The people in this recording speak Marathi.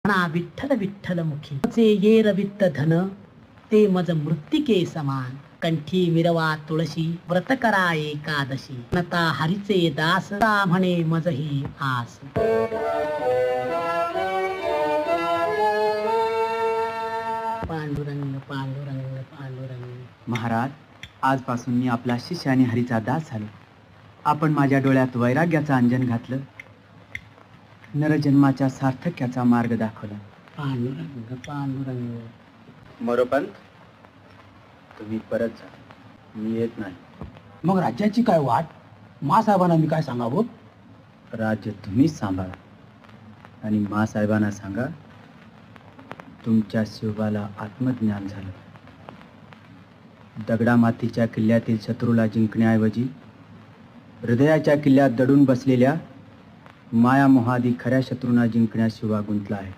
म्हणा विठ्ठल विठ्ठल मुखी चे येर वित्त धन ते मज मृत्तिके समान कंठी मिरवा तुळशी व्रत करा एकादशी नता हरीचे दास म्हणे मज ही आस. पांडुरंग पांडुरंग पांडुरंग. महाराज, आजपासून मी आपला शिष्य आणि हरीचा दास झालो. आपण माझ्या डोळ्यात वैराग्याचं अंजन घातलं, नरजन्माच्या सार्थक्याचा मार्ग दाखवला. पांडुरंग पांडुरंग. मोरोपंत, तुम्ही परत जा, मी येत नाही. मग राज्याची काय वाट? मासाहेबांना मी काय सांगावं? राज्य तुम्हीच सांभाळा आणि मासाहेबांना सांगा तुमच्या शिवाला आत्मज्ञान झालं. दगडामातीच्या किल्ल्यातील शत्रूला जिंकण्याऐवजी हृदयाच्या किल्ल्यात दडून बसलेल्या मायामोहादी खऱ्या शत्रूंना जिंकण्यास शिवा गुंतला आहे.